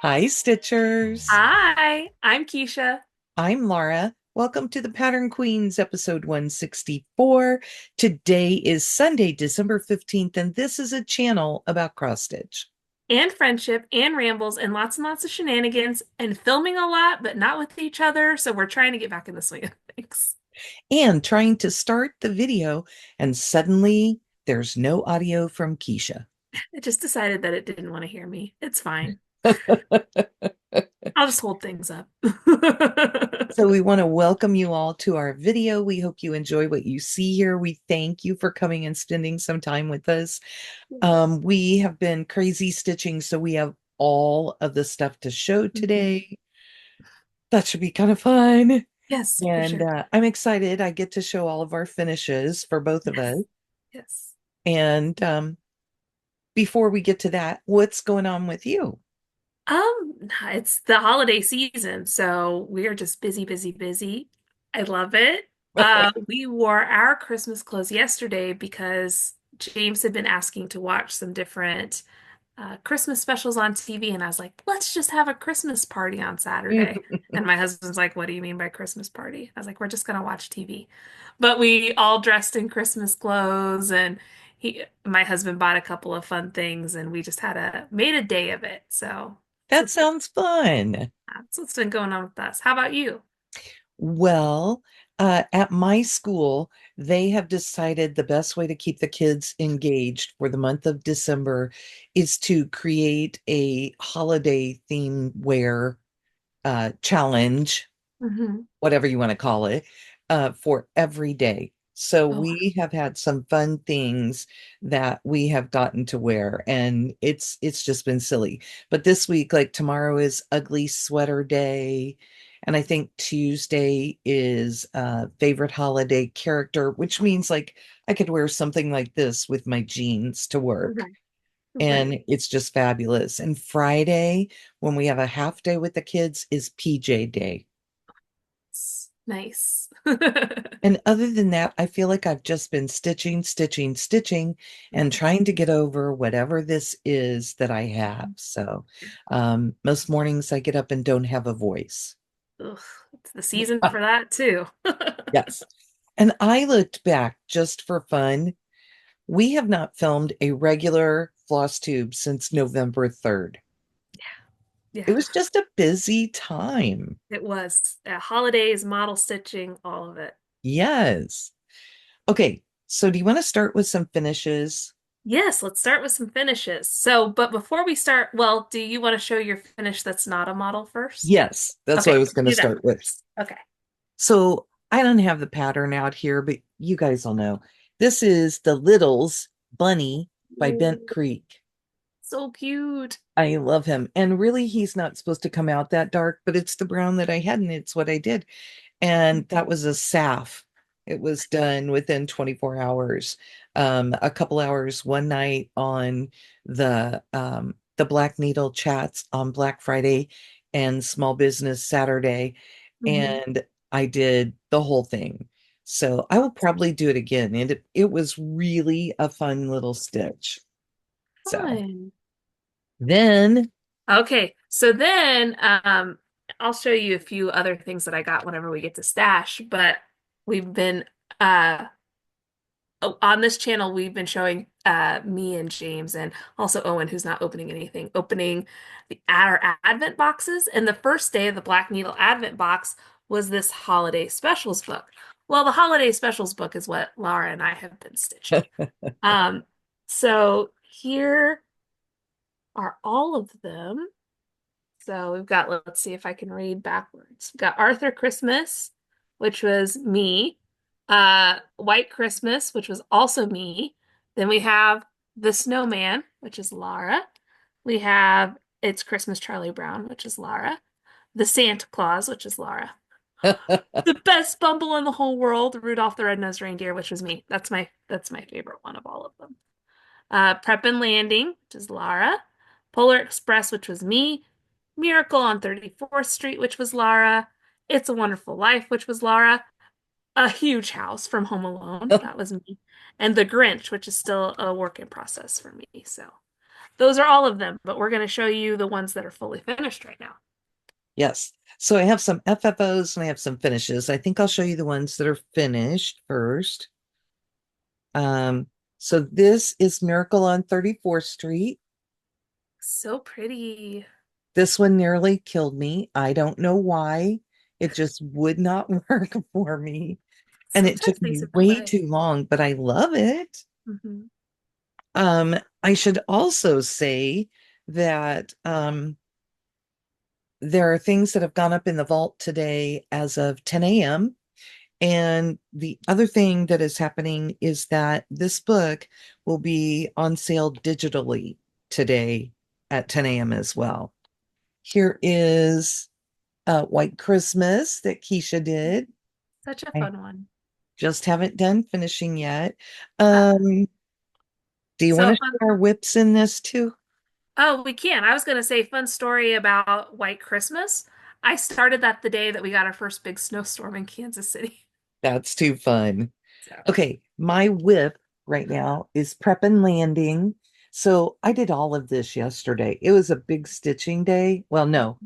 Hi, Stitchers. Hi, I'm Keisha. I'm Laura. Welcome to the Pattern Queens, episode 164. Today is Sunday, December 15th, and this is a channel about cross stitch And friendship and rambles and lots of shenanigans and filming a lot, but not with each other. So we're trying to get back in the swing of things. and trying to start the video, and suddenly there's no audio from Keisha. It just decided that it didn't want to hear me. It's fine. I'll just hold things up. So we want to welcome you all to our video. We hope you enjoy what you see here. We thank you for coming and spending some time with us. We have been crazy stitching, so we have all of the stuff to show Mhm. today. That should be kind of fun. Yes, for And sure. I'm excited. I get to show all of our finishes for both of us. Yes, yes. And before we get to that, what's going on with you? It's the holiday season, so we are just busy, busy, busy. I love it. We wore our Christmas clothes yesterday because James had been asking to watch some different Christmas specials on TV, and I was like, let's just have a Christmas party on Saturday. And my husband's like, what do you mean by Christmas party? I was like, we're just gonna watch TV. But we all dressed in Christmas clothes, and my husband bought a couple of fun things, and we just made a day of it. So. That sounds fun. That's what's been going on with us. How about you? Well, at my school, they have decided the best way to keep the kids engaged for the month of December is to create a holiday theme wear challenge, Hmm. whatever you want to call it, for every day. So Oh, we have had some fun things that we have gotten to wear, and it's just been silly. But this week, like tomorrow is ugly sweater day, and I think Tuesday is favorite holiday character, which means like I could wear something like this with my jeans to work. right, And right. it's just fabulous. And Friday, when we have a half day with the kids, is PJ day. Nice. And other than that, I feel like I've just been stitching, stitching, stitching, and trying to get over whatever this is that I have. So most mornings I get up and don't have a voice. Ugh, it's the season for that too. Yes. And I looked back just for fun. We have not filmed a regular floss tube since November 3rd. Yeah, It was just a busy time. it was. Holidays, model stitching, all of it. Yes. Okay. So do you want to start with some finishes? Yes, let's start with some finishes. But before we start, well, do you want to show your finish that's not a model first? Yes, that's what I Okay, was going to do that start with. first. Okay. So I don't have the pattern out here, but you guys will know. This is the Littles Bunny by Bent Ooh, Creek. so cute. I love him. And really, he's not supposed to come out that dark, but it's the brown that I had, and it's what I did. And that was a SAF. It was done within 24 hours. A couple hours one night on the Black Needle chats on Black Friday and Small Business Saturday. Mhm. And I did the whole thing. So I will probably do it again. And it was really a fun little stitch. So Fun. then, Okay, so then I'll show you a few other things that I got whenever we get to stash, but we've been uh on this channel we've been showing me and James and also Owen, who's not opening anything, opening our advent boxes. And the first day of the Black Needle Advent box was this holiday specials book. Well, the holiday specials book is what Laura and I have been stitching. Um so here are all of them. So we've got, let's see if I can read backwards. We've got Arthur Christmas, which was me. White Christmas, which was also me. Then we have The Snowman, which is Lara. We have It's Christmas Charlie Brown, which is Lara. The Santa Claus, which is Lara. The best bumble in the whole world, Rudolph the Red-Nosed Reindeer, which was me. That's my favorite one of all of them. Prep and Landing, which is Lara. Polar Express, which was me. Miracle on 34th Street, which was Lara. It's a Wonderful Life, which was Lara. A Huge House from Home Alone, that was me. And The Grinch, which is still a work in process for me. So, those are all of them, but we're going to show you the ones that are fully finished right now. Yes. So I have some FFOs and I have some finishes. I think I'll show you the ones that are finished first. Um, so this is Miracle on 34th Street. So pretty. This one nearly killed me. I don't know why. It just would not work for me. And it Sometimes took things me have way clay. too long, but I love it. Hmm. I should also say that there are things that have gone up in the vault today as of 10 a.m. And the other thing that is happening is that this book will be on sale digitally today at 10 a.m. as well. Here is White Christmas that Keisha did. Such a I fun one. just haven't done finishing yet. Uh, Um, do you want so to fun. share whips in this too? Oh, we can. I was going to say fun story about White Christmas. I started that the day that we got our first big snowstorm in Kansas City. That's too fun. So, Okay, my whip right now is prep and landing. So I did all of this yesterday. It was a big stitching day. Well, no,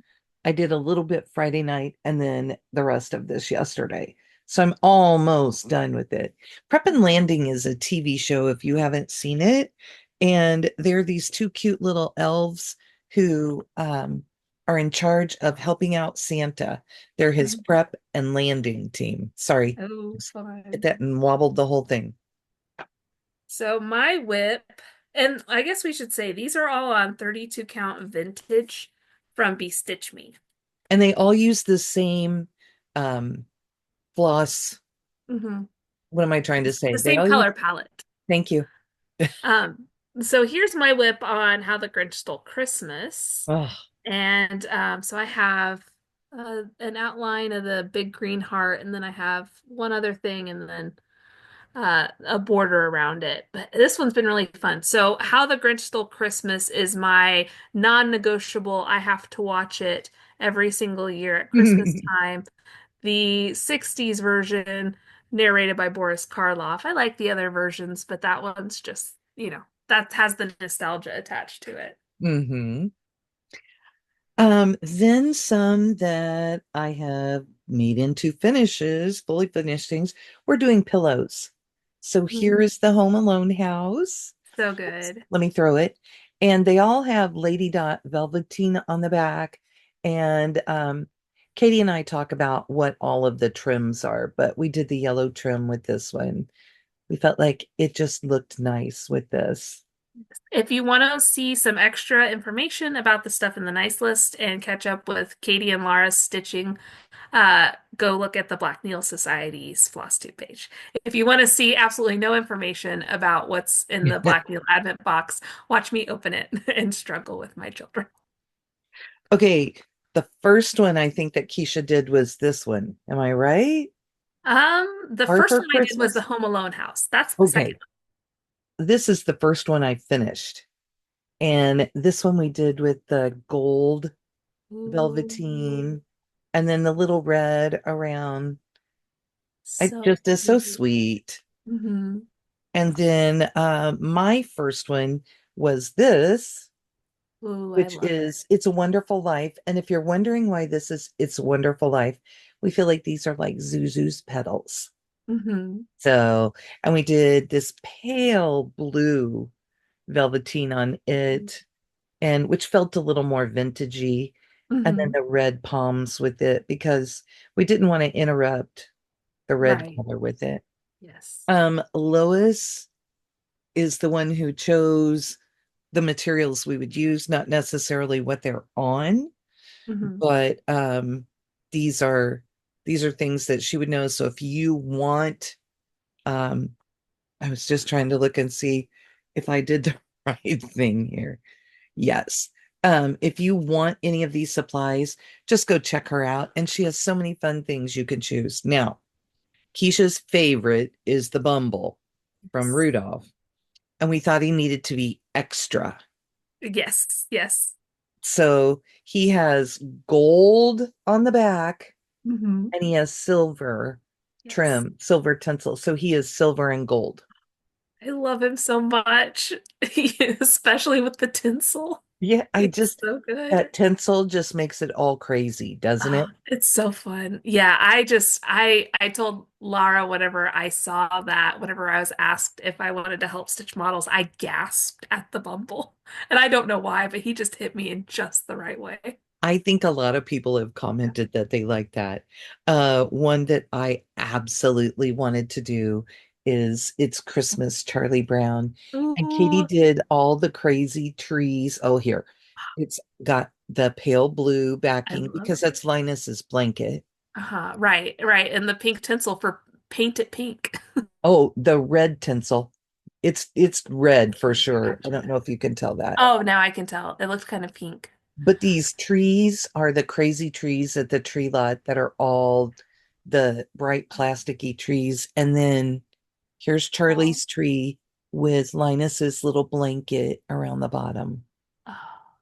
I did a little bit Friday night and then the rest of this yesterday. So I'm almost done with it. Prep and Landing is a TV show if you haven't seen it. And they're these two cute little elves who are in charge of helping out Santa. They're his mhm. prep and landing team. Sorry, Oh, just hit fun. that and wobbled the whole thing. So my whip, and I guess we should say these are all on 32 count vintage from BeStitchMe. And they all use the same um, floss. Hmm. What am I trying to say? The They same all use, color palette. thank you. Um, so here's my whip on How the Grinch Stole Christmas. Oh, And so I have an outline of the big green heart, and then I have one other thing, and then a border around it. But this one's been really fun. So, How the Grinch Stole Christmas is my non-negotiable. I have to watch it every single year at Christmas time. The 60s version, narrated by Boris Karloff. I like the other versions, but that one's just, that has the nostalgia attached to it. hmm Then some that I have made into finishes, fully finished things. We're doing pillows. So here Mhm. is the Home Alone house. So Oops, good. let me throw it. And they all have Lady Dot velveteen on the back. And Katie and I talk about what all of the trims are, but we did the yellow trim with this one. We felt like it just looked nice with this. If you want to see some extra information about the stuff in the nice list and catch up with Katie and Laura's stitching, go look at the Black Needle Society's Flosstube page. If you want to see absolutely no information about what's in the Black Needle Advent box, watch me open it and struggle with my children. Okay, the first one I think that Keisha did was this one. Am I right? The Heart first for one I did was the Christmas? Home Alone house. That's the second Okay, this is the first one I finished. And this one we did with the gold one. Ooh, velveteen and then the little red around. It so just is so cute. sweet. Hmm. And then my first one was this, Ooh, I which love it. is It's a Wonderful Life. And if you're wondering why this is It's a Wonderful Life, we feel like these are like Zuzu's petals. Hmm. So, and we did this pale blue velveteen on it, and which felt a little more vintagey, and then Hmm. the red palms with it because we didn't want to interrupt the red Right. color with it. Yes. Lois is the one who chose the materials we would use, not necessarily what they're on, Hmm. but these are these are things that she would know. So if you want, um, I was just trying to look and see if I did the right thing here. Yes. If you want any of these supplies, just go check her out. And she has so many fun things you can choose. Now, Keisha's favorite is the Bumble from Yes. Rudolph. And we thought he needed to be extra. Yes. Yes. So he has gold on the back Hmm. and he has silver Yes. trim, silver tinsel. So he is silver and gold. I love him so much, especially with the tinsel. Yeah, It's so good. that tinsel just makes it all crazy, doesn't Oh, it? it's so fun. Yeah, I told Lara whenever I saw that, whenever I was asked if I wanted to help stitch models, I gasped at the bumble. And I don't know why, but he just hit me in just the right way. I think a lot of people have commented that they like that. One that I absolutely wanted to do is It's Christmas, Charlie Brown. And Katie Ooh, did all the crazy trees. Oh, here. It's got the pale blue I backing love because it. that's Linus's blanket. Uh-huh. Right, right. And the pink tinsel for paint it pink. Oh, the red tinsel. It's red for sure. I don't Gotcha. know if you can tell that. Oh, now I can tell. It looks kind of pink. But these trees are the crazy trees at the tree lot that are all the bright plasticky trees. And then here's Oh, Charlie's tree with Linus's little blanket around the bottom. oh,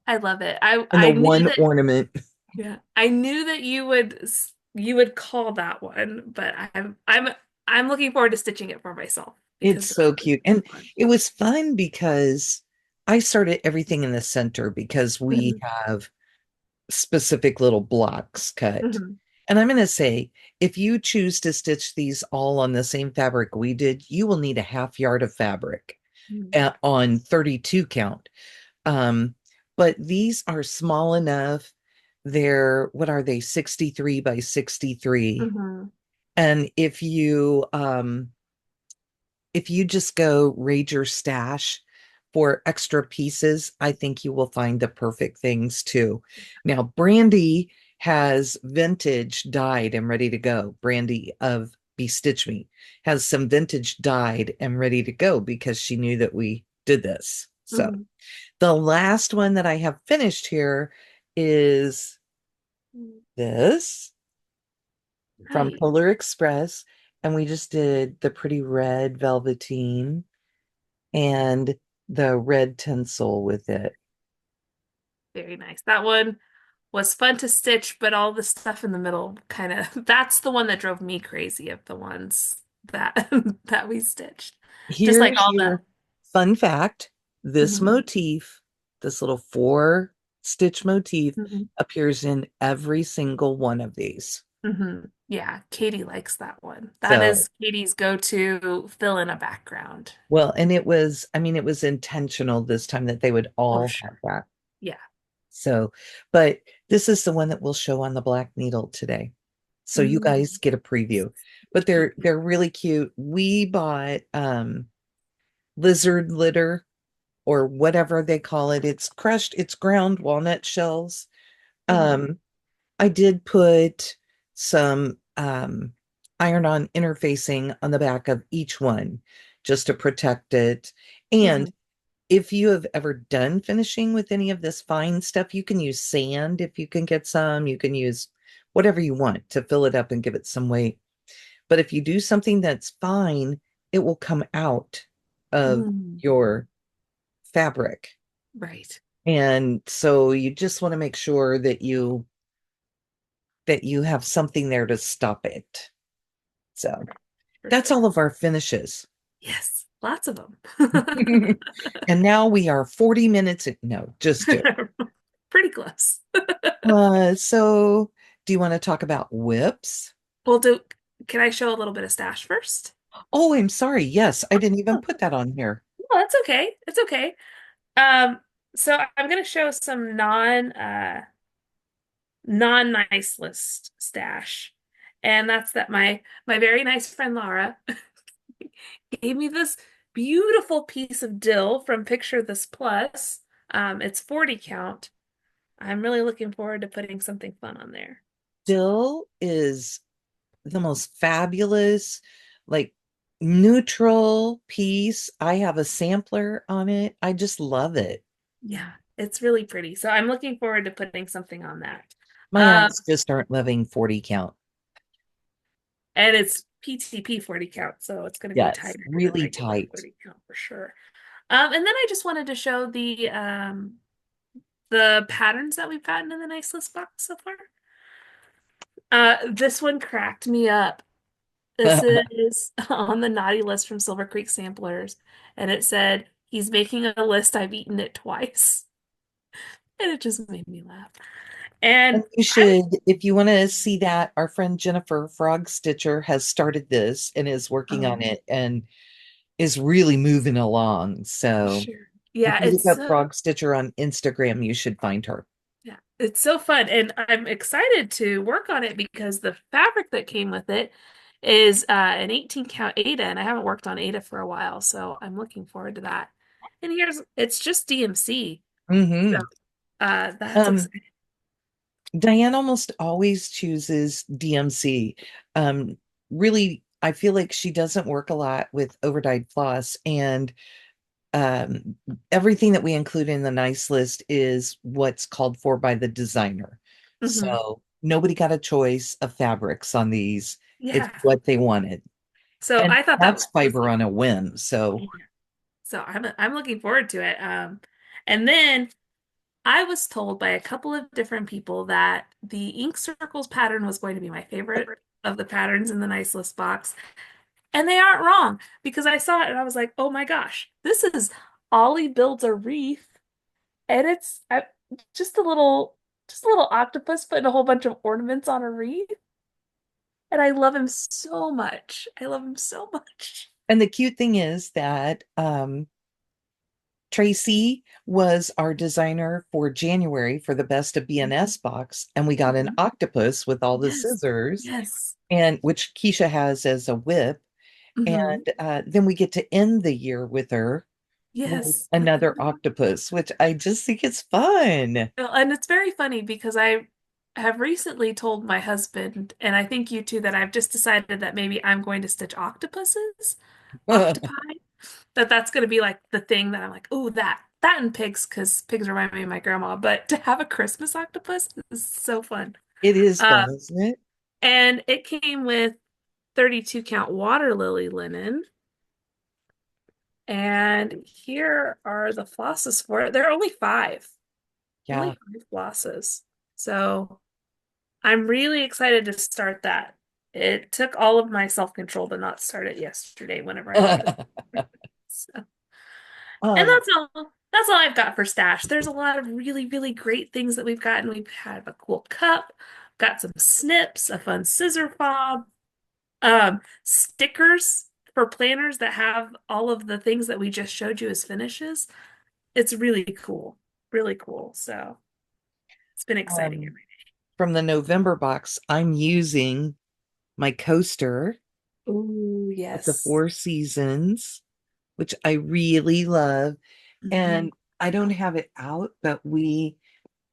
I love it. I And the I knew one that. ornament. Yeah, I knew that you would call that one, but I'm looking forward to stitching it for myself It's because so it's cute. And fun. it was fun because I started everything in the center because we Mhm, have specific little blocks cut. mhm, And I'm going to say, if you choose to stitch these all on the same fabric we did, you will need a half yard of fabric mhm, on 32 count. Um, but these are small enough. They're, what are they, 63 by 63. mhm. And if you just go raid your stash for extra pieces, I think you will find the perfect things too. Now, Brandy has vintage dyed and ready to go. Brandy of BeStitchMe has some vintage dyed and ready to go because she knew that we did this. So Mhm. the last one that I have finished here is this from Nice. Polar Express. And we just did the pretty red velveteen and the red tinsel with it. Very nice. That one was fun to stitch, but all the stuff in the middle kind of that's the one that drove me crazy of the ones that that we stitched. Just like Here's all the your fun fact. This Mhm, motif, this little 4 stitch motif, mhm, appears in every single one of these. mhm. Yeah, Katie likes that one. That So, is Katie's go-to fill in a background. well, and I mean, it was intentional this time that they would Oh, all have sure. that. Yeah. So, but this is the one that we'll show on the black needle today. So you Mm, guys get a preview. But cute. they're really cute. We bought lizard litter or whatever they call it. It's ground walnut shells. Mhm, Um, I did put some iron-on interfacing on the back of each one just to protect it. And mhm, if you have ever done finishing with any of this fine stuff, you can use sand if you can get some. You can use whatever you want to fill it up and give it some weight. But if you do something that's fine, it will come out of mm. your fabric. Right. And so you just want to make sure that you have something there to stop it. So Right. For that's sure. all of our finishes. Yes, lots of them. And now we are 40 minutes in, no, just do. Pretty close. So do you want to talk about whips? We'll do, can I show a little bit of stash first? Oh, I'm sorry. Yes, I didn't even Oh, put that on here. no, that's okay. It's okay. So I'm gonna show some non-nice list stash. And that's that my very nice friend Laura gave me this beautiful piece of dill from Picture This Plus. It's 40 count. I'm really looking forward to putting something fun on there. Dill is the most fabulous, like neutral piece. I have a sampler on it. I just love it. Yeah, it's really pretty. So I'm looking forward to putting something on that. My Um, eyes just aren't loving 40 count. and it's PTP 40 count, so it's going to be Yes, tighter than really regular tight. 40 count for sure. And then I just wanted to show the patterns that we've gotten in the nice list box so far. This one cracked me up. This is on the naughty list from Silver Creek Samplers, and it said he's making a list. I've eaten it twice, and it just made me laugh. And And you I, should, if you want to see that, our friend Jennifer Frog Stitcher has started this and is working on oh, it and is really moving along. So sure, if yeah, you look up Frog Stitcher on Instagram, you should find her. yeah, it's so fun, and I'm excited to work on it because the fabric that came with it is an 18 count Ada, and I haven't worked on Ada for a while, so I'm looking forward to that. And here's it's just DMC, so Hmm. that's Um, exciting. Diane almost always chooses DMC. Um, Really, I feel like she doesn't work a lot with overdyed floss, and um, everything that we include in the nice list is what's called for by the designer. Hmm. So nobody got a choice of fabrics on these. It's Yeah, what they wanted. so And I thought that that's was fiber like, on a whim. So yeah. So I'm looking forward to it. And then I was told by a couple of different people that the ink circles pattern was going to be my favorite of the patterns in the nice list box. And they aren't wrong because I saw it and I was like, oh my gosh, this is Ollie builds a wreath and it's just a little octopus putting a whole bunch of ornaments on a wreath. And I love him so much. I love him so much. and the cute thing is that Tracy was our designer for January for the Best of BNS box, and we got an Mhm. octopus with all the Yes. scissors, Yes. and which Keisha has as a whip. Hmm. And then we get to end the year with her with Yes. another octopus, which I just think is fun. Well, and it's very funny because I have recently told my husband, and I think you too, that I've just decided that maybe I'm going to stitch octopuses, octopi, that that's going to be like the thing that I'm like, oh, that and pigs, because pigs remind me of my grandma. But to have a Christmas octopus is so fun. It is Uh, fun, isn't it? and it came with 32 count water lily linen. And here are the flosses for it. There are only Yeah. 5 flosses. So I'm really excited to start that. It took all of my self-control to not start it yesterday whenever I got this. So, and Um, that's all I've got for stash. There's a lot of really, really great things that we've gotten. We've had a cool cup, got some snips, a fun scissor fob, stickers for planners that have all of the things that we just showed you as finishes. It's really cool. Really cool. So it's been exciting um, every from the November box, I'm using my coaster day. Ooh, with the yes. Four Seasons, which I really love. Hmm. And I don't have it out, but we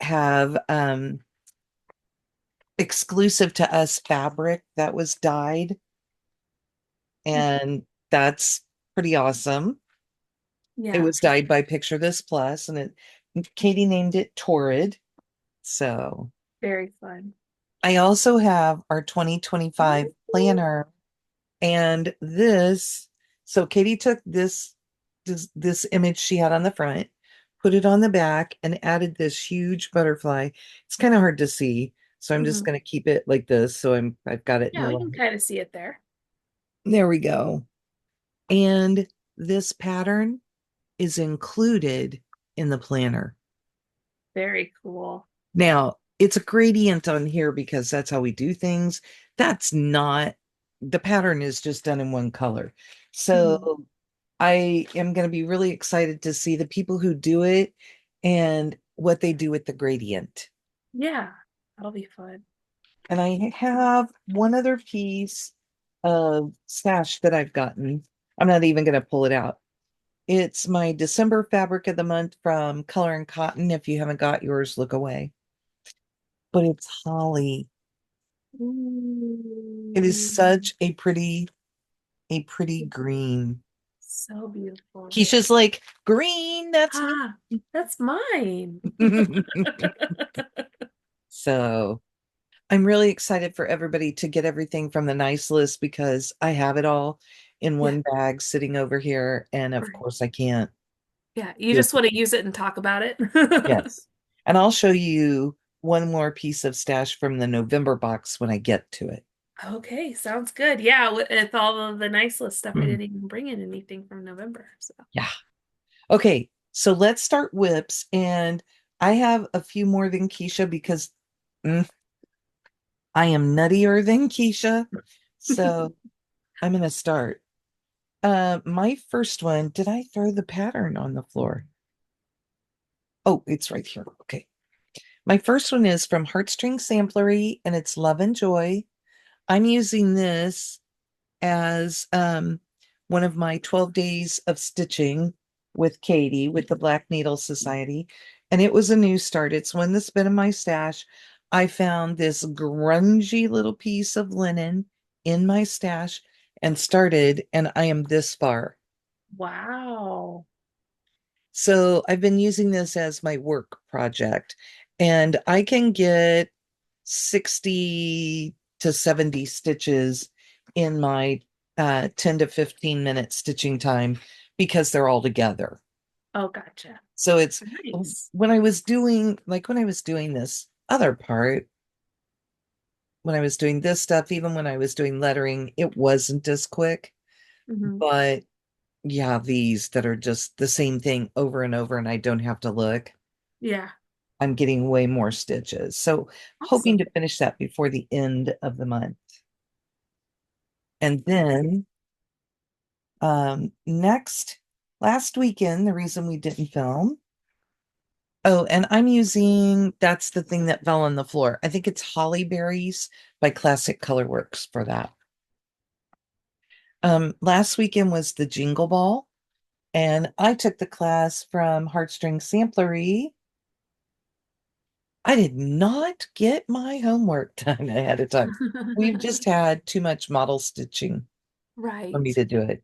have exclusive to us fabric that was dyed, and that's pretty awesome. It Yeah, was dyed by Picture This Plus, and Katie named it Torrid. So very fun. I also have our 2025 planner, and this. So Katie took this image she had on the front, put it on the back, and added this huge butterfly. It's kind of hard to see, so I'm just Hmm. going to keep it like this. So I've got it in Yeah, the we can light. kind of see it there. There we go. And this pattern is included in the planner. Very cool. Now, it's a gradient on here because that's how we do things. That's not, the pattern is just done in one color. Hmm. So I am going to be really excited to see the people who do it and what they do with the gradient. Yeah, that'll be fun. And I have one other piece of stash that I've gotten. I'm not even going to pull it out. It's my December fabric of the month from Color and Cotton. If you haven't got yours, look away. But it's holly. It is Ooh, such a pretty green. so beautiful. Keisha's like, green, that's me. Ah, that's mine. So I'm really excited for everybody to get everything from the nice list because I have it all in Yeah, one bag sitting over here. And of right. course, I can't Yeah, you do it. just want to use it and talk about it. Yes. And I'll show you one more piece of stash from the November box when I get to it. Okay, sounds good. Yeah, with all of the nice list stuff, I Mm. didn't even bring in anything from November. So, Yeah. Okay, so let's start whips. And I have a few more than Keisha because mm, I am nuttier than Keisha. So I'm going to start. My first one, did I throw the pattern on the floor? Oh, it's right here. Okay. My first one is from Heartstring Samplery and it's Love and Joy. I'm using this as one of my 12 days of stitching with Katie with the Black Needle Society. And it was a new start. It's one that's been in my stash. I found this grungy little piece of linen in my stash and started, and I am this far. wow. So I've been using this as my work project, and I can get 60 to 70 stitches in my 10 to 15 minute stitching time because they're all together. Oh, gotcha. So it's Nice. when I was doing this other part, when I was doing this stuff, even when I was doing lettering, it wasn't as quick. Hmm. But yeah, these that are just the same thing over and over, and I don't have to look. Yeah. I'm getting way more stitches. So hoping Awesome. to finish that before the end of the month. And then next last weekend, the reason we didn't film. Oh, and I'm using that's the thing that fell on the floor. I think it's Holly Berries by Classic Colorworks for that. Last weekend was the Jingle Ball, and I took the class from Heartstring Samplery. I did not get my homework done ahead of time. We've just had too much model stitching for me Right. to do it.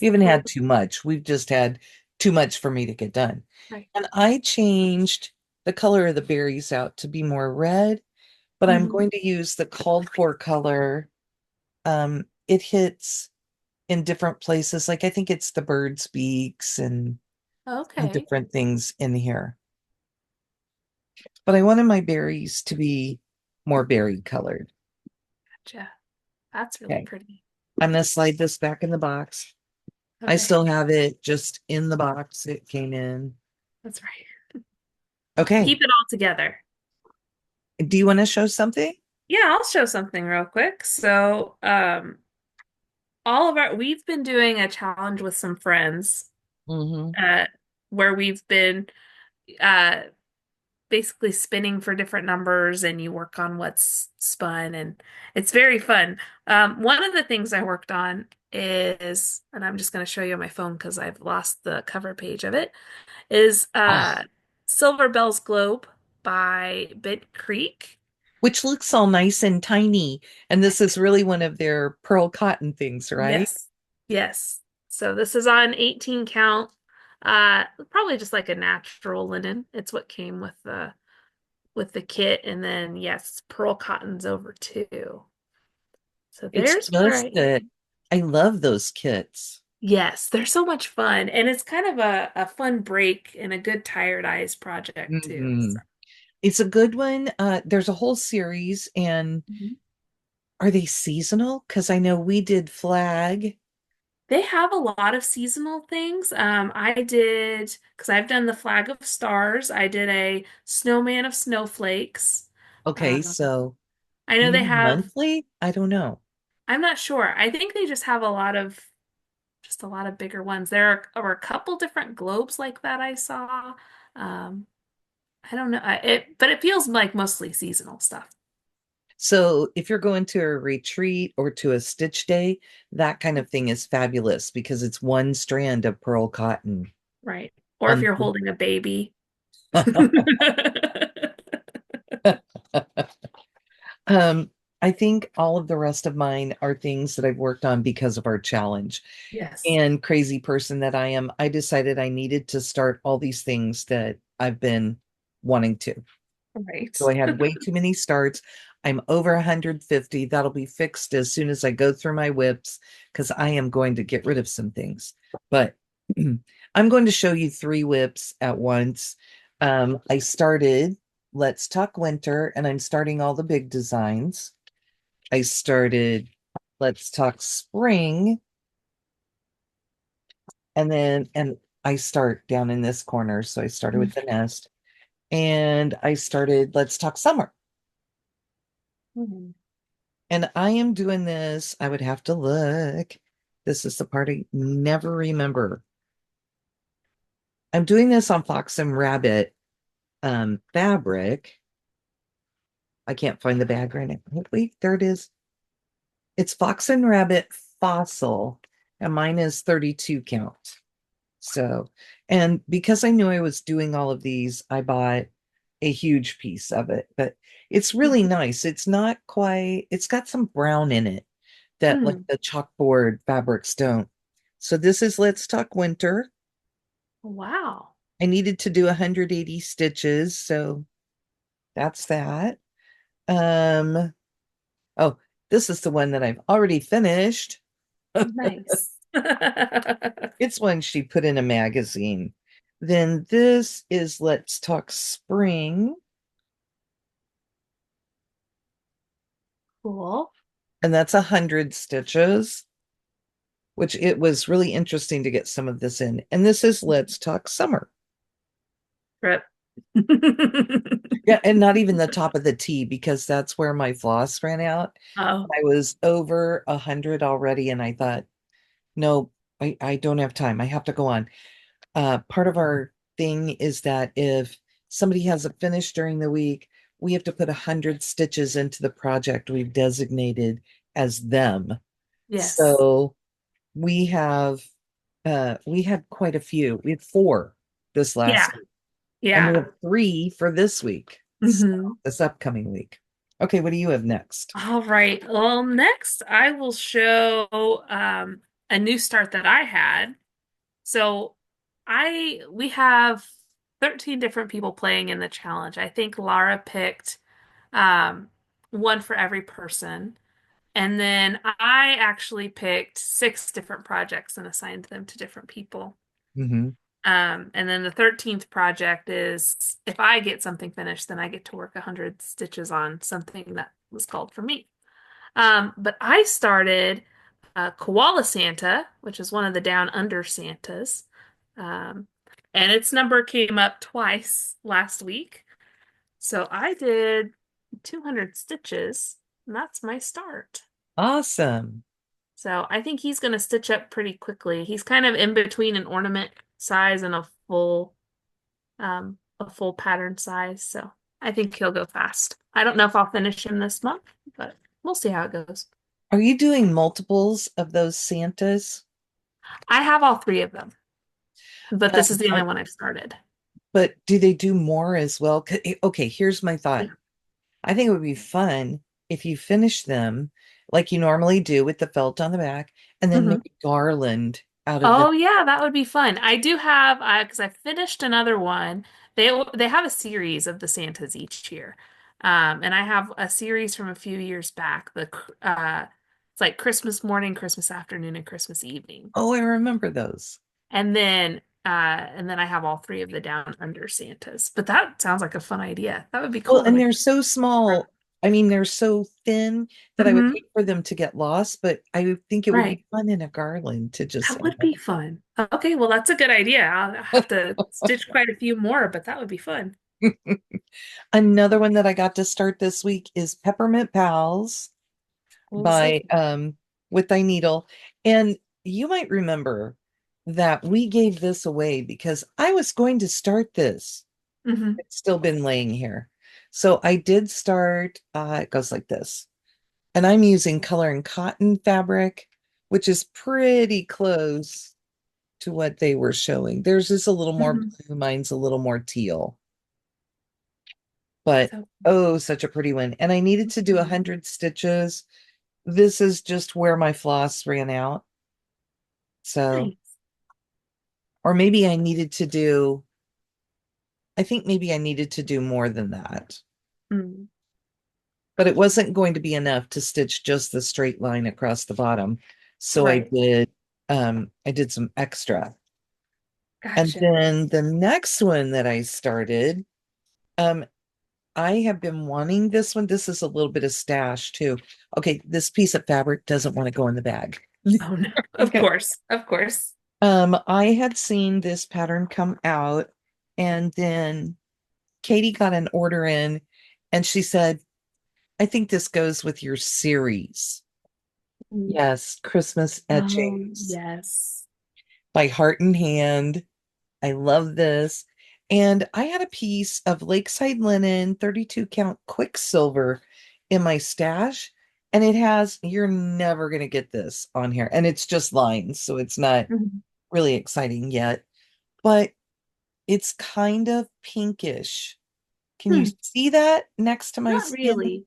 We haven't So, had too much. We've just had too much for me to get done. right. And I changed the color of the berries out to be more red, but I'm Hmm. going to use the called for color. It hits in different places. Like I think it's the bird's beaks and some Okay. different things in here. But I wanted my berries to be more berry colored. Gotcha. That's really Okay. pretty. I'm going to slide this back in the box. I Okay. still have it just in the box it came in. That's right. Well, Okay. keep it all together. Do you want to show something? Yeah, I'll show something real quick. So, we've been doing a challenge with some friends, Hmm. uh, where we've been, uh, basically spinning for different numbers and you work on what's spun and it's very fun. One of the things I worked on is, and I'm just going to show you on my phone because I've lost the cover page of it, is Oh, Silver Bell's Globe by Bent Creek. which looks all nice and tiny. And this is really one of their pearl cotton things, right? Yes. Yes. So this is on 18 count. Probably just like a natural linen. It's what came with the kit. And then yes, pearl cotton's over too. So It's there's where just I that am. I love those kits. Yes, they're so much fun. And it's kind of a fun break and a good tired eyes project too. Hmm. It's a good one. There's a whole series, and Mhm. are they seasonal? Because I know we did flag. They have a lot of seasonal things. I did, because I've done the Flag of Stars. I did a Snowman of Snowflakes. Okay, Um, so I know they maybe have, monthly? I don't know. I'm not sure. I think they just have just a lot of bigger ones. Are a couple different globes like that I saw. Um, I don't know. But it feels like mostly seasonal stuff. So if you're going to a retreat or to a stitch day, that kind of thing is fabulous because it's one strand of pearl cotton. Right. Or if On you're holding a baby. um, I think all of the rest of mine are things that I've worked on because of our challenge. Yes. And crazy person that I am, I decided I needed to start all these things that I've been wanting to. Right. So I had way too many starts. I'm over 150. That'll be fixed as soon as I go through my whips because I am going to get rid of some things. But I'm going to show you three whips at once. I started Let's Talk Winter, and I'm starting all the big designs. I started Let's Talk Spring, and I start down in this corner. So I started with the nest and I started Let's Talk Summer. Mhm. And I am doing this. I would have to look. This is the part I never remember. I'm doing this on Fox and Rabbit fabric. I can't find the bag right now. Oh, wait, there it is. It's Fox and Rabbit Fossil, and mine is 32 count. So, and because I knew I was doing all of these, I bought a huge piece of it, but it's really nice. It's not quite, it's got some brown in it that like Mm. the chalkboard fabrics don't. So this is Let's Talk Winter. Wow. I needed to do 180 stitches, so that's that. Um, oh, this is the one that I've already finished. Nice. It's one she put in a magazine. Then this is Let's Talk Spring, Cool. and that's 100 stitches, which it was really interesting to get some of this in. And this is Let's Talk Summer. Rip. Yeah, and not even the top of the T because that's where my floss ran out. Oh, I was over 100 already, and I thought, no, I don't have time. I have to go on. Part of our thing is that if somebody hasn't finished during the week, we have to put 100 stitches into the project we've designated as them. yes. So we have we had quite a few. We had four this Yeah. last week, and we Yeah. have three for this week. So Hmm. this upcoming week. Okay, what do you have next? All right. Well, next I will show a new start that I had. So we have 13 different people playing in the challenge. I think Lara picked um one for every person. And then I actually picked six different projects and assigned them to different people. Hmm. And then the 13th project is if I get something finished, then I get to work 100 stitches on something that was called for me. But I started Koala Santa, which is one of the Down Under Santas. Um, and its number came up twice last week. So I did 200 stitches, and that's my start. Awesome. So I think he's going to stitch up pretty quickly. He's kind of in between an ornament size and a full pattern size. So I think he'll go fast. I don't know if I'll finish him this month, but we'll see how it goes. Are you doing multiples of those Santas? I have all three of them, but this is the only I, one I've started. but do they do more as well? Okay, here's my thought. Yeah. I think it would be fun if you finish them like you normally do with the felt on the back and then Mhm. make a garland out of the. Oh yeah, that would be fun. I do have because I finished another one. They have a series of the Santas each year, and I have a series from a few years back. It's like Christmas morning, Christmas afternoon, and Christmas evening, Oh, I remember those. and then I have all three of the Down Under Santas. But that sounds like a fun idea. That would be Well, cool to and make. they're so small. I mean, they're so thin that I would Hmm. hate for them to get lost, but I would think it would Right. be fun in a garland to just That would be fun. Okay, well, that's a good idea. I'll have to stitch quite a few more, but that would be fun. Another one that I got to start this week is Peppermint Pals We'll by see. With Thy Needle. And you might remember that we gave this away because I was going to start this. Hmm. It's still been laying here. So I did start, it goes like this. And I'm using color and cotton fabric, which is pretty close to what they were showing. Theirs is a little more Hmm. blue, mine's a little more teal. But So oh, such a pretty one. And I needed to do 100 stitches. This is just where my floss ran out. So, nice. or maybe I needed to do, I think maybe I needed to do more than that, Mm, but it wasn't going to be enough to stitch just the straight line across the bottom. So right. I did some extra. And Gotcha. then the next one that I started, um, I have been wanting this one. This is a little bit of stash too. Okay, this piece of fabric doesn't want to go in the bag. Oh no. Of course. Of course. I had seen this pattern come out, and then Katie got an order in, and she said, I think this goes with your series. Mm. Yes, Christmas Oh, etchings yes. by Heart and Hand. I love this. And I had a piece of Lakeside linen 32 count Quicksilver in my stash. And it has, you're never going to get this on here. And it's just lines. So it's not Mhm. really exciting yet, but it's kind of pinkish. Can you Hmm. see that next to my Not skin? really.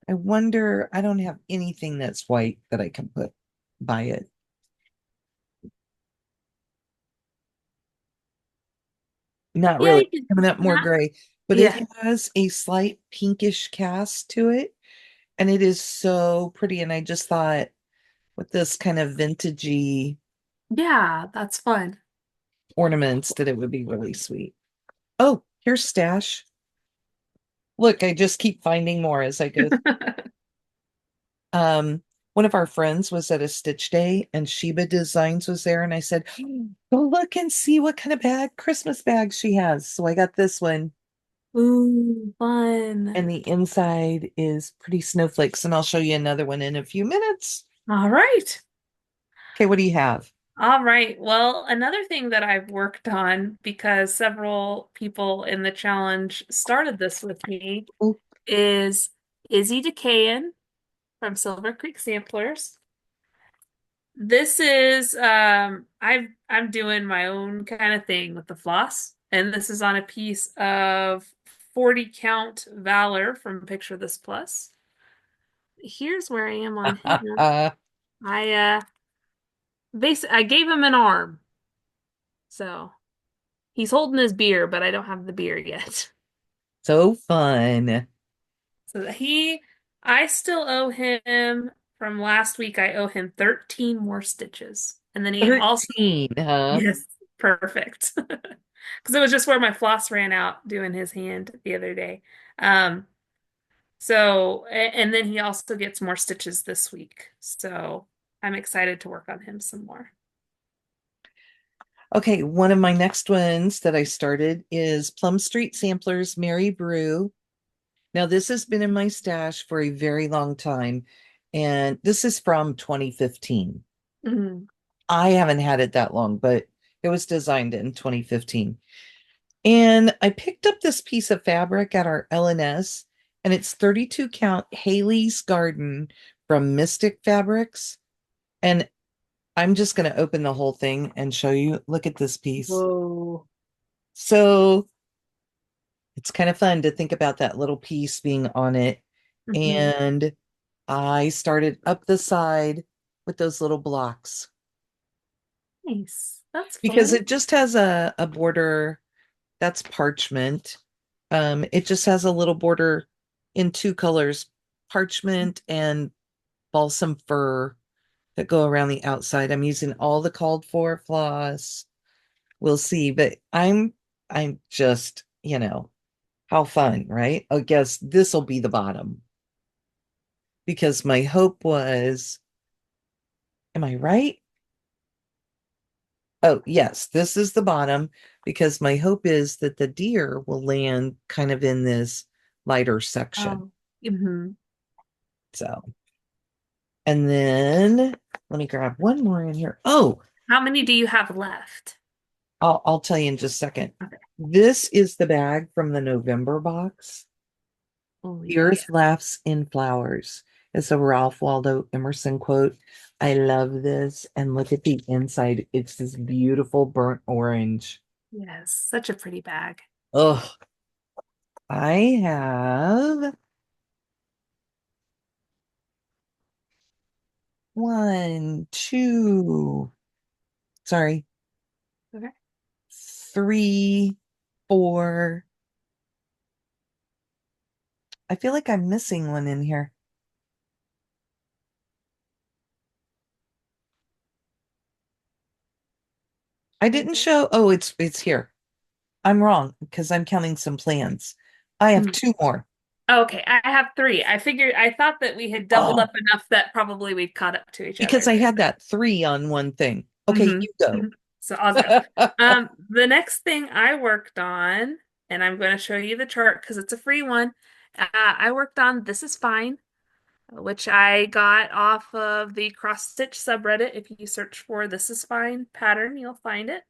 I wonder, I don't have anything that's white that I can put by it. Not Yeah, really. you could Coming up more not. gray, but it Yeah. has a slight pinkish cast to it. And it is so pretty. And I just thought with this kind of vintagey Yeah, that's fun. ornaments that it would be really sweet. Oh, here's stash. Look, I just keep finding more as I go. One of our friends was at a Stitch Day and Sheba Designs was there, and I said, go look and see what kind of Christmas bag she has. So I got this one, Ooh, fun. and the inside is pretty snowflakes, and I'll show you another one in a few minutes. All right. Okay, what do you have? All right. Well, another thing that I've worked on because several people in the challenge started this with me Oh, is Izzie Dekayen from Silver Creek Samplers. This is I'm doing my own kind of thing with the floss, and this is on a piece of 40 count Valor from Picture This Plus. Here's where I am on him. I basically I gave him an arm. So he's holding his beer, but I don't have the beer yet. so fun. So I still owe him from last week. I owe him 13 more stitches. And then he also, 13, huh? yes, perfect. Because it was just where my floss ran out doing his hand the other day. Um, and then he also gets more stitches this week. So I'm excited to work on him some more. Okay, one of my next ones that I started is Plum Street Samplers Mary Brew. Now, this has been in my stash for a very long time, and this is from 2015. Mhm. I haven't had it that long, but it was designed in 2015. And I picked up this piece of fabric at our LNS, and it's 32 count Haley's Garden from Mystic Fabrics. And I'm just going to open the whole thing and show you. Look at this piece. Whoa. So it's kind of fun to think about that little piece being on it. Mhm. And I started up the side with those little blocks Nice. That's because fun. it just has a border that's parchment. It just has a little border in two colors, parchment and balsam fir that go around the outside. I'm using all the called for floss. We'll see, but I'm just, how fun, right? I guess this will be the bottom because my hope was, am I right? Oh, yes, this is the bottom because my hope is that the deer will land kind of in this lighter section. Oh. Mhm. So, and then let me grab one more in here. Oh, How many do you have left? I'll tell you in just a second. Okay. This is the bag from the November box. Oh The yeah, earth laughs in flowers. It's a Ralph Waldo Emerson quote. I love this. And look at the inside. It's this beautiful burnt orange. yeah. Yes, such a pretty bag. Oh, I have one, two, sorry, Okay. three, four. I feel like I'm missing one in here. I didn't show. Oh, it's here. I'm wrong because I'm counting some plans. I have Hmm. two more Okay, I have three. I thought that we had doubled oh up enough that probably we'd caught up to each because other. I had that three on one thing. Okay, hmm you go. So I'll go. The next thing I worked on, and I'm going to show you the chart because it's a free one. I worked on This Is Fine, which I got off of the CrossStitch subreddit. If you search for This Is Fine pattern, you'll find it.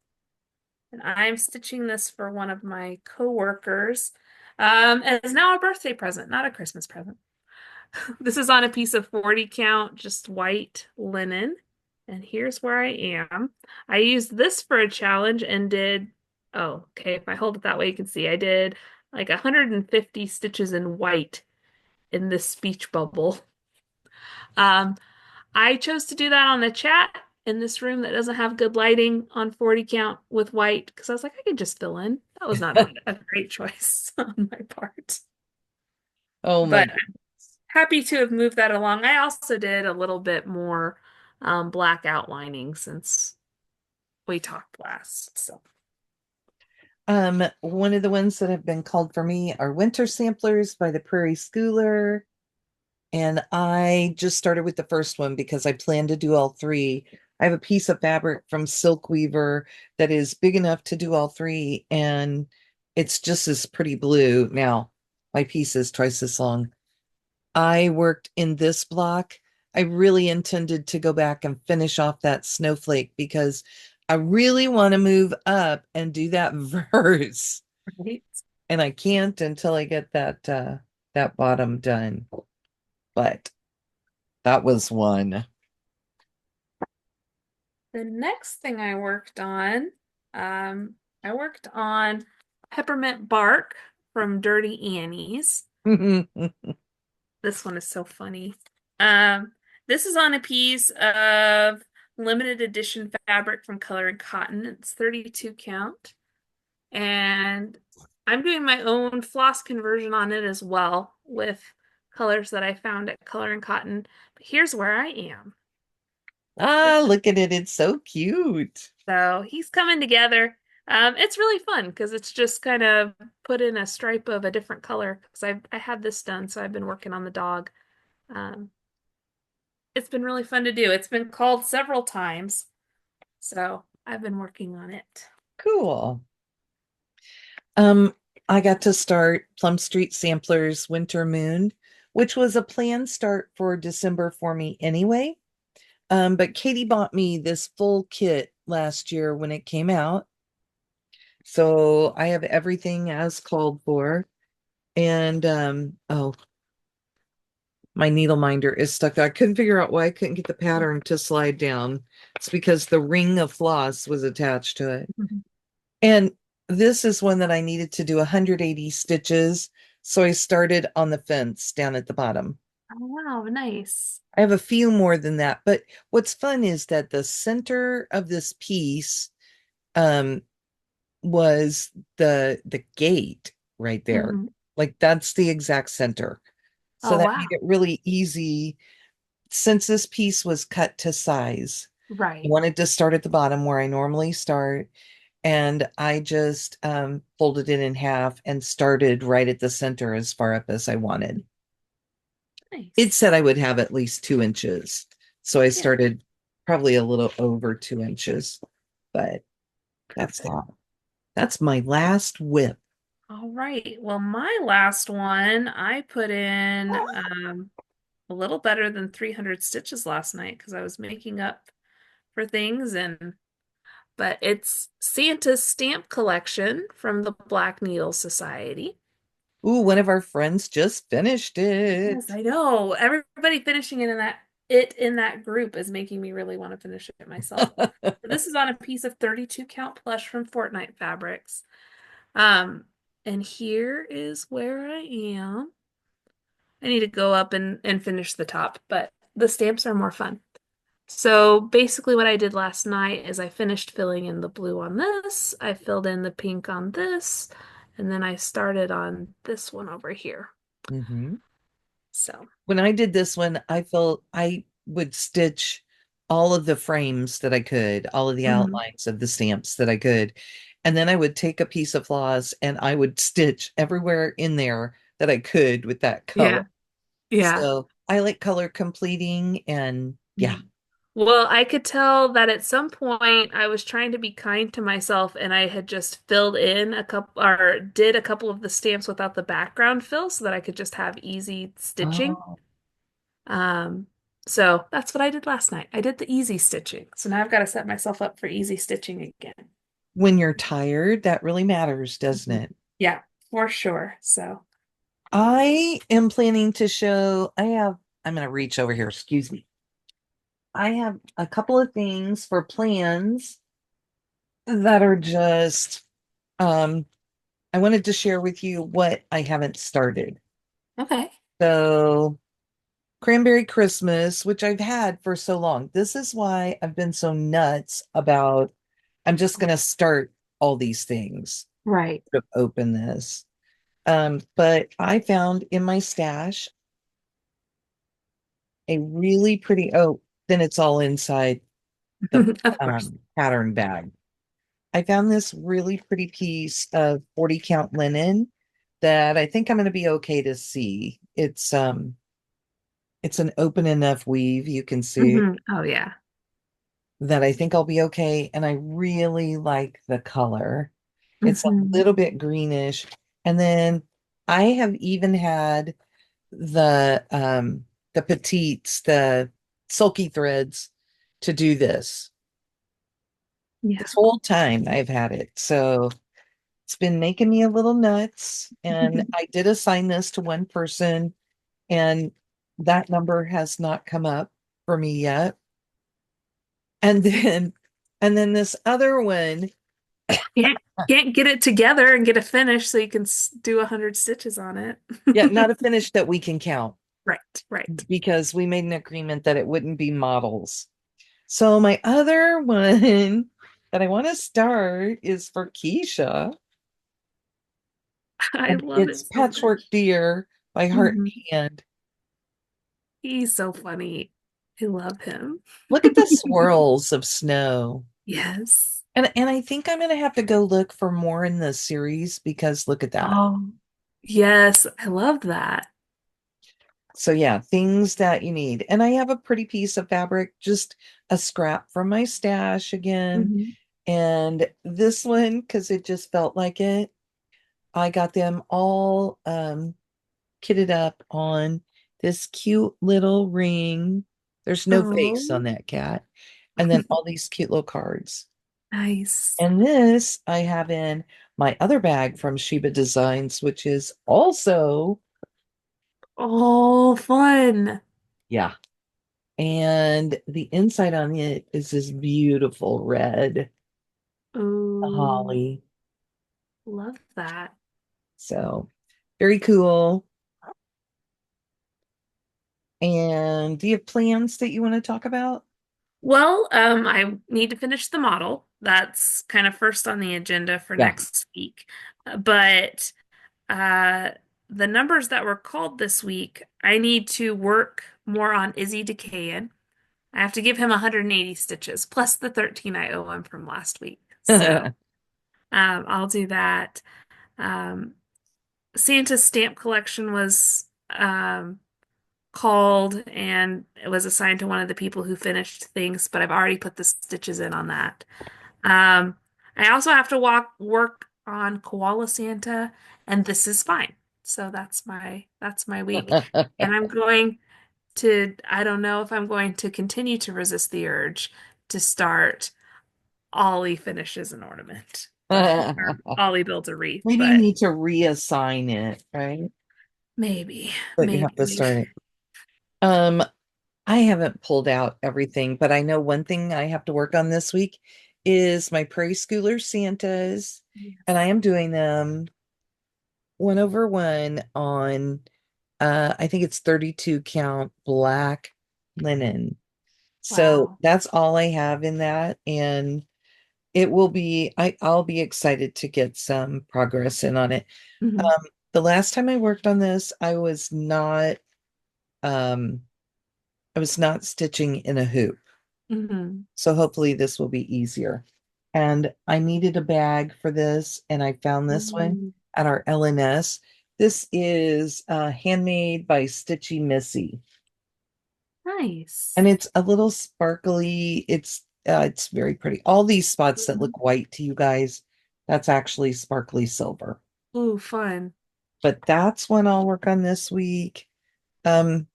And I'm stitching this for one of my coworkers. As now a birthday present, not a Christmas present. This is on a piece of 40 count, just white linen. And here's where I am. I used this for a challenge and did, oh, okay, if I hold it that way, you can see I did like 150 stitches in white in this speech bubble. Um, I chose to do that on the chat in this room that doesn't have good lighting on 40 count with white because I was like, I could just fill in. That was not a great choice on my part. Oh my But God. happy to have moved that along. I also did a little bit more black outlining since we talked last. So, One of the ones that have been called for me are Winter Samplers by the Prairie Schooler. And I just started with the first one because I plan to do all three. I have a piece of fabric from Silk Weaver that is big enough to do all three, and it's just as pretty blue. Now, my piece is twice as long. I worked in this block. I really intended to go back and finish off that snowflake because I really want to move up and do that verse. right. And I can't until I get that bottom done. But that was one. The next thing I worked on Peppermint Bark from Dirty Annie's. This one is so funny. Um, this is on a piece of limited edition fabric from Color and Cotton. It's 32 count. And I'm doing my own floss conversion on it as well with colors that I found at Color and Cotton. But here's where I am. Ah, look at it. It's so cute. So he's coming together. It's really fun because it's just kind of put in a stripe of a different color because I had this done, so I've been working on the dog. Um, it's been really fun to do. It's been called several times, so I've been working on it. Cool. Um, I got to start Plum Street Samplers Winter Moon, which was a planned start for December for me anyway. But Katie bought me this full kit last year when it came out. So I have everything as called for. And oh, my needle minder is stuck. I couldn't figure out why I couldn't get the pattern to slide down. It's because the ring of floss was attached to it. Mhm. And this is one that I needed to do 180 stitches. So I started on the fence down at the bottom. Oh, wow, nice. I have a few more than that. But what's fun is that the center of this piece um, was the gate right there. Mhm. Like that's the exact center. So Oh, that wow. made it really easy since this piece was cut to size. I Right. wanted to start at the bottom where I normally start, and I just folded it in half and started right at the center as far up as I wanted. It Nice. said I would have at least 2 inches, so I Yeah, started probably a little over 2 inches, but that's perfect. that. That's my last whip. All right. Well, my last one, I put in a little better than 300 stitches last night because I was making up for things and but it's Santa's stamp collection from the Black Needle Society. Ooh, one of our friends just finished Yes, it. I know. Everybody finishing it in that group is making me really want to finish it myself. This is on a piece of 32 count plush from Fortnight Fabrics. Um, and here is where I am. I need to go up and finish the top, but the stamps are more fun. So basically what I did last night is I finished filling in the blue on this, I filled in the pink on this, and then I started on this one over here. Mhm. So, When I did this one, I felt I would stitch all of the frames that I could, all of the Mhm. outlines of the stamps that I could. And then I would take a piece of floss and I would stitch everywhere in there that I could with that color. Yeah. Yeah. So I like color completing and yeah. Mhm. Well, I could tell that at some point I was trying to be kind to myself and I had just filled in a couple or did a couple of the stamps without the background fill so that I could just have easy stitching. Oh, Um, so that's what I did last night. I did the easy stitching. So now I've got to set myself up for easy stitching again. when you're tired, that really matters, doesn't Mhm. it? Yeah, for sure. So, I am planning to show, I'm going to reach over here, excuse me. I have a couple of things for plans that are just, um, I wanted to share with you what I haven't started. okay. So, Cranberry Christmas, which I've had for so long. This is why I've been so nuts about I'm just going to start all these things Right. to open this. But I found in my stash a really pretty, oh, then it's all inside the Of course. pattern bag. I found this really pretty piece of 40 count linen that I think I'm going to be okay to see. It's an open enough weave you can see Oh, yeah. that I think I'll be okay. And I really like the color. It's a hmm little bit greenish. And then I have even had the petites, the sulky threads to do this. Yeah. This whole time I've had it. So it's been making me a little nuts. And I did assign this to one person, and that number has not come up for me yet. And then this other one, Can't can't get it together and get it finished so you can do 100 stitches on it. yeah, not a finish that we can count Right, right. because we made an agreement that it wouldn't be models. So my other one that I want to start is for Keisha, I and love it's it so Patchwork much. Deer by Heart hmm and Hand. He's so funny. I love him. Look at the swirls of snow. Yes. And I think I'm gonna have to go look for more in the series because look at that. Oh, yes. I love that. So yeah, things that you need. And I have a pretty piece of fabric, just a scrap from my stash again. hmm And this one, because it just felt like it, I got them all kitted up on this cute little ring. There's no face on Oh, that cat. And then all these cute little cards. nice. And this I have in my other bag from Sheba Designs, which is also, Oh, fun. yeah. And the inside on it is this beautiful red Oh, holly. love that. So very cool. And do you have plans that you want to talk about? Well, I need to finish the model. That's kind of first on the agenda for Yeah. next week. But uh, the numbers that were called this week, I need to work more on Izzie Dekayen. I have to give him 180 stitches plus the 13 I owe him from last week. So I'll do that. Um, Santa's stamp collection was called and it was assigned to one of the people who finished things, but I've already put the stitches in on that. Um, I also have to work on Koala Santa, and this is fine. So that's my week. And I'm going to, I don't know if I'm going to continue to resist the urge to start Ollie finishes an ornament, but or Ollie builds a wreath, Maybe you but need to reassign it, right? maybe, But you have maybe, to maybe. start it. Um, I haven't pulled out everything, but I know one thing I have to work on this week is my preschooler Santas, and I Yes. am doing them one over one on I think it's 32 count black linen. So Wow. that's all I have in that, and it will be I'll be excited to get some progress in on it. hmm Um, the last time I worked on this, um I was not stitching in a hoop. Hmm. So hopefully this will be easier. And I needed a bag for this, and I found this one Ooh, at our LNS. This is handmade by Stitchy Missy, nice. and it's a little sparkly. It's very pretty. All these spots that Mhm. look white to you guys, that's actually sparkly silver. Ooh, fun. But that's one I'll work on this week. Um,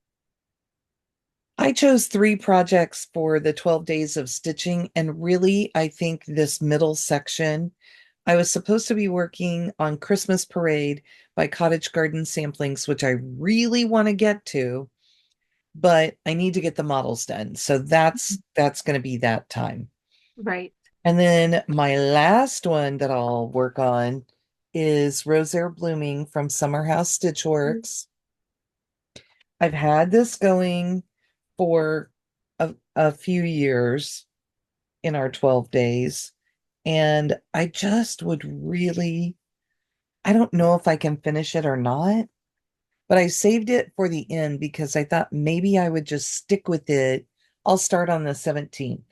I chose three projects for the 12 days of stitching, and really, I think this middle section, I was supposed to be working on Christmas Parade by Cottage Garden Samplings, which I really want to get to, but I need to get the models done. So that's going to be that time. Right. And then my last one that I'll work on is Rosaire Blooming from Summer House Stitchworks. I've had this going for a few years in our 12 days, and I just would really, I don't know if I can finish it or not, but I saved it for the end because I thought maybe I would just stick with it. I'll start on the 17th.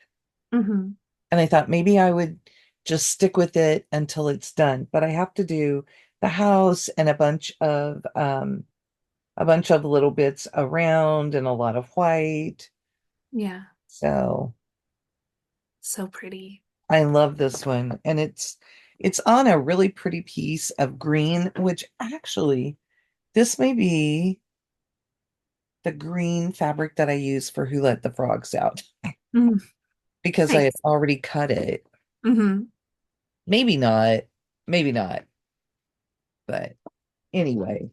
Hmm. And I thought maybe I would just stick with it until it's done. But I have to do the house and a bunch of little bits around and a lot of white. Yeah. So So pretty. I love this one. And it's on a really pretty piece of green, which actually this may be the green fabric that I use for Who Let the Frogs Out Mhm. because I had Nice. already cut it. Hmm. Maybe not, maybe not. But anyway,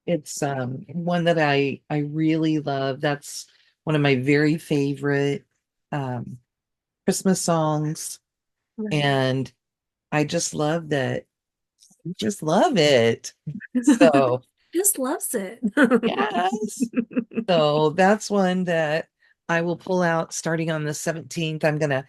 it's one that I really love. That's one of my very favorite um Christmas songs. Right. And I just love that. Just love it. So Just loves it. yes. So that's one that I will pull out starting on the 17th. I'm gonna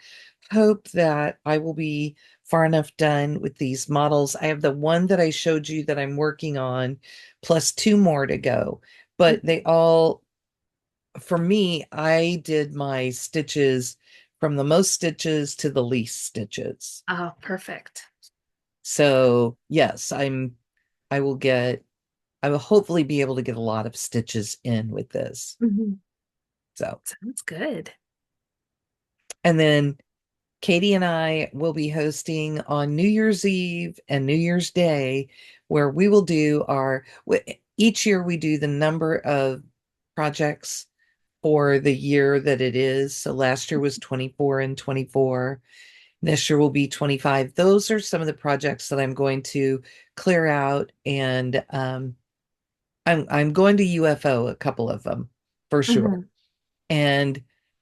hope that I will be far enough done with these models. I have the one that I showed you that I'm working on, plus two more to go. But they all, for me, I did my stitches from the most stitches to the least stitches. Oh, perfect. So yes, I will get, I will hopefully be able to get a lot of stitches in with this. Mhm. So, Sounds good. and then Katie and I will be hosting on New Year's Eve and New Year's Day, where we will do each year we do the number of projects for the year that it is. So last year was 24 and 24. This year will be 25. Those are some of the projects that I'm going to clear out, and I'm going to UFO a couple of them for sure. Hmm. And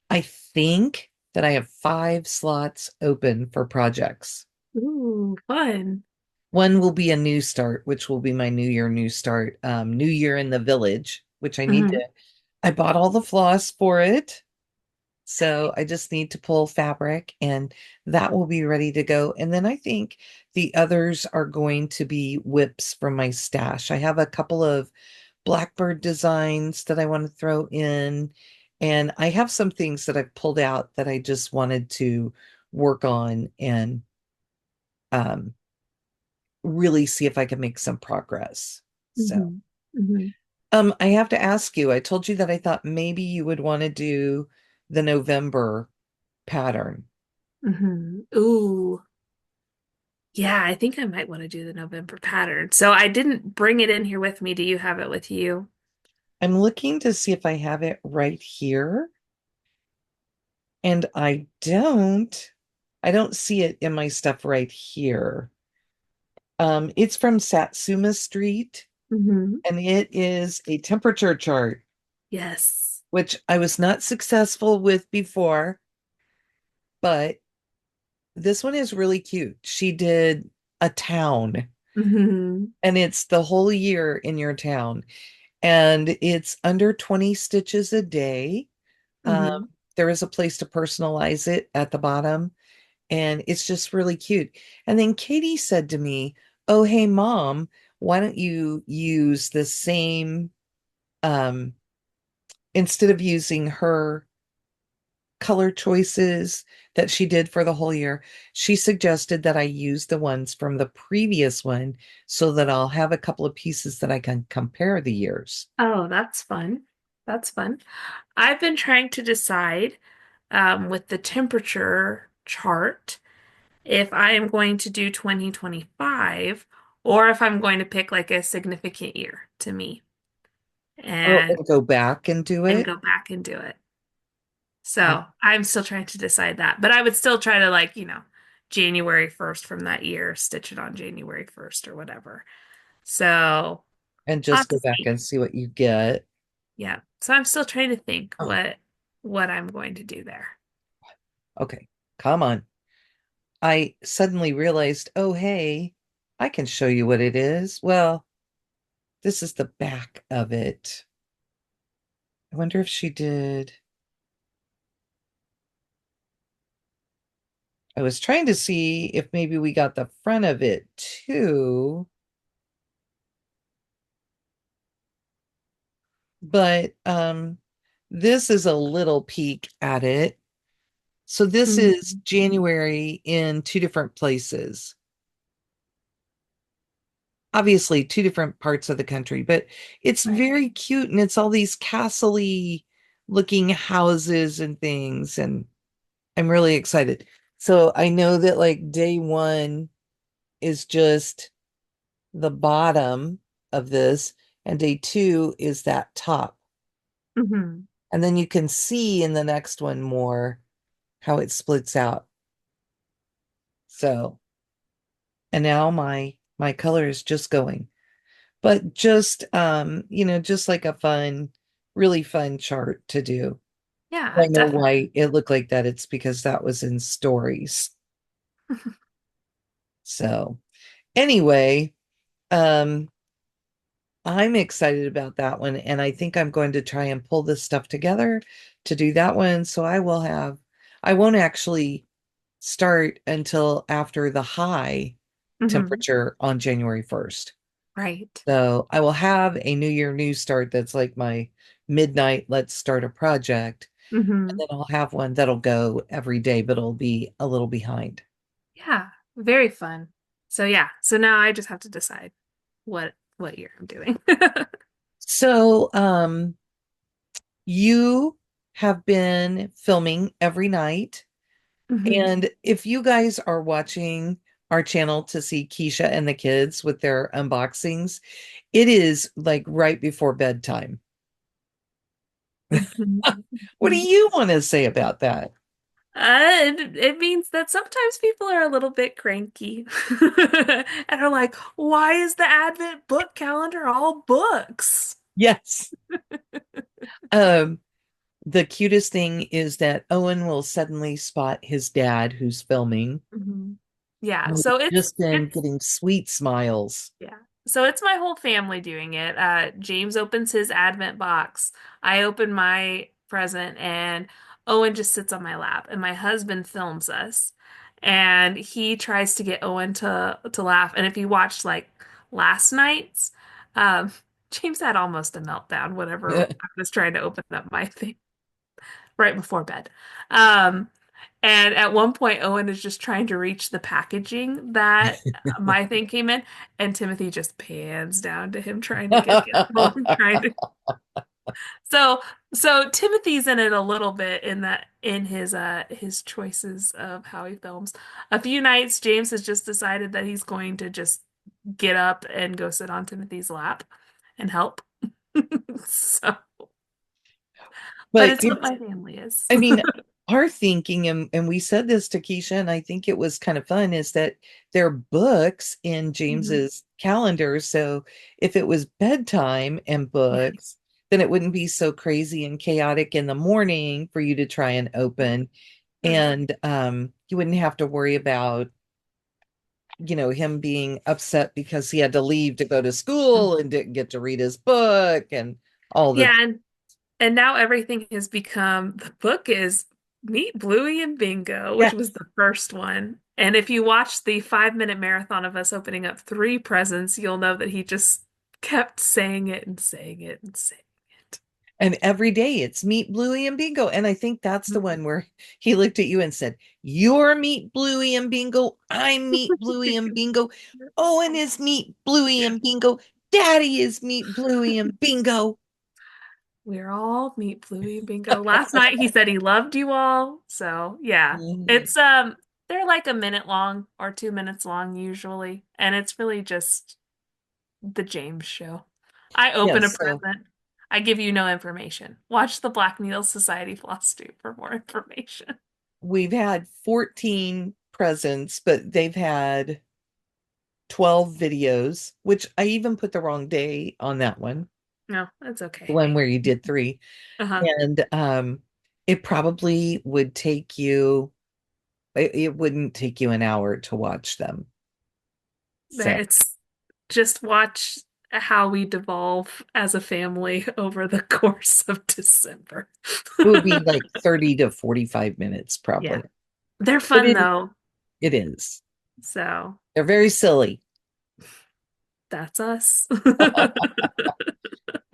I think that I have 5 slots open for projects. Ooh, fun. One will be a new start, which will be my New Year new start, New Year in the Village, which Hmm. I bought all the floss for it. So I just need to pull fabric and that will be ready to go. And then I think the others are going to be whips from my stash. I have a couple of blackbird designs that I want to throw in. And I have some things that I've pulled out that I just wanted to work on and um, really see if I can make some progress. So, Hmm. Hmm. I have to ask you, I told you that I thought maybe you would want to do the November pattern. Hmm. Ooh. Yeah, I think I might want to do the November pattern. So I didn't bring it in here with me. Do you have it with you? I'm looking to see if I have it right here, and I don't see it in my stuff right here. It's from Satsuma Street, Hmm. and it is a temperature chart, Yes. which I was not successful with before, but this one is really cute. She did a town, Hmm. and it's the whole year in your town, and it's under 20 stitches a day. Um, Hmm. there is a place to personalize it at the bottom, and it's just really cute. And then Katie said to me, "Oh, hey, mom, why don't you use the same, um, instead of using her color choices that she did for the whole year, she suggested that I use the ones from the previous one so that I'll have a couple of pieces that I can compare the years. Oh, that's fun. That's fun. I've been trying to decide with the temperature chart if I am going to do 2025 or if I'm going to pick like a significant year to me Oh, and and go back and do and it. go back and do it. Uh, So I'm still trying to decide that, but I would still try to like, January 1st from that year, stitch it on January 1st or whatever. So and I'll just have go to back see. and see what you get. Yeah. So I'm still trying to think Oh, what I'm going to do there. okay. Come on. I suddenly realized, oh, hey, I can show you what it is. Well, this is the back of it. I wonder if she did. I was trying to see if maybe we got the front of it too, but this is a little peek at it. So this is Mhm. January in two different places. Obviously two different parts of the country, but it's Right. very cute and it's all these castle-y looking houses and things, and I'm really excited. So I know that like day one is just the bottom of this, and day two is that top. Hmm. And then you can see in the next one more how it splits out. So, and now my color is just going. But just just like a fun, really fun chart to do. Yeah, I know definitely. why it looked like that. It's because that was in stories. So, anyway, um I'm excited about that one, and I think I'm going to try and pull this stuff together to do that one. So I won't actually start until after the high Hmm. temperature on January 1st. Right. So I will have a New Year new start that's like my midnight, let's start a project. And Hmm. then I'll have one that'll go every day, but it'll be a little behind. Yeah, very fun. So yeah, so now I just have to decide what year I'm doing. So, you have been filming every night. Hmm. And if you guys are watching our channel to see Keisha and the kids with their unboxings, it is like right before bedtime. What do Hmm. you want to say about that? It means that sometimes people are a little bit cranky and are like, why is the Advent book calendar all books? Yes. Um, the cutest thing is that Owen will suddenly spot his dad who's filming. Mhm. Yeah, And so we've it's just been it's getting sweet smiles. yeah. So it's my whole family doing it. James opens his Advent box. I open my present and Owen just sits on my lap and my husband films us. And he tries to get Owen to laugh. And if you watched like last night's, um, James had almost a meltdown whenever I was trying to open up my thing right before bed. Um, and at one point, Owen is just trying to reach the packaging that my thing came in, and Timothy just pans down to him trying to get the other one, trying to. So, so Timothy's in it a little bit in that in his choices of how he films. A few nights, James has just decided that he's going to just get up and go sit on Timothy's lap and help. So, but But it's what it's my family is. I mean, our thinking, and we said this to Keisha, and I think it was kind of fun, is that there are books in Mhm. James's calendar. So if it was bedtime and Yeah. books, then it wouldn't be so crazy and chaotic in the morning for you to try and open. Right. And you wouldn't have to worry about, him being upset because he had to leave to go to school and didn't get to read his book and all the Yeah, and now everything has become the book is Meet Bluey and Bingo, which was yes. the first one. And if you watch the 5 minute marathon of us opening up three presents, you'll know that he just kept saying it and saying it and saying it. And every day it's meet Bluey and Bingo. And I think that's the one where he looked at you and said, "You're meet Bluey and Bingo. I'm meet Bluey and Bingo. Owen is meet Bluey and Bingo. Daddy is meet Bluey and Bingo." We're all meet Bluey and Bingo. Last night he said he loved you all. So yeah. Mhm. It's they're like a minute long or 2 minutes long usually. And it's really just the James show. I open a Yes. So present. I give you no information. Watch the Black Needle Society Flosstube for more information. we've had 14 presents, but they've had 12 videos, which I even put the wrong day on that one, No, that's the okay. one where you did three. Uh-huh. And it probably would take you, it wouldn't take you an hour to watch them. There, So it's just watch how we devolve as a family over the course of December. it would be like 30 to 45 minutes Yeah. probably. They're But fun though. it is. So They're very silly. that's us.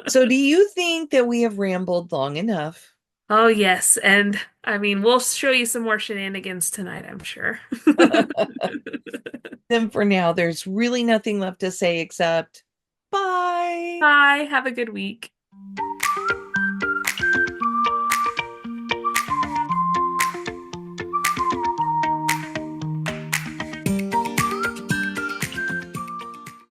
So do you think that we have rambled long enough? Oh, yes. And I mean, we'll show you some more shenanigans tonight, I'm sure. Then for now, there's really nothing left to say except bye. Bye. Have a good week.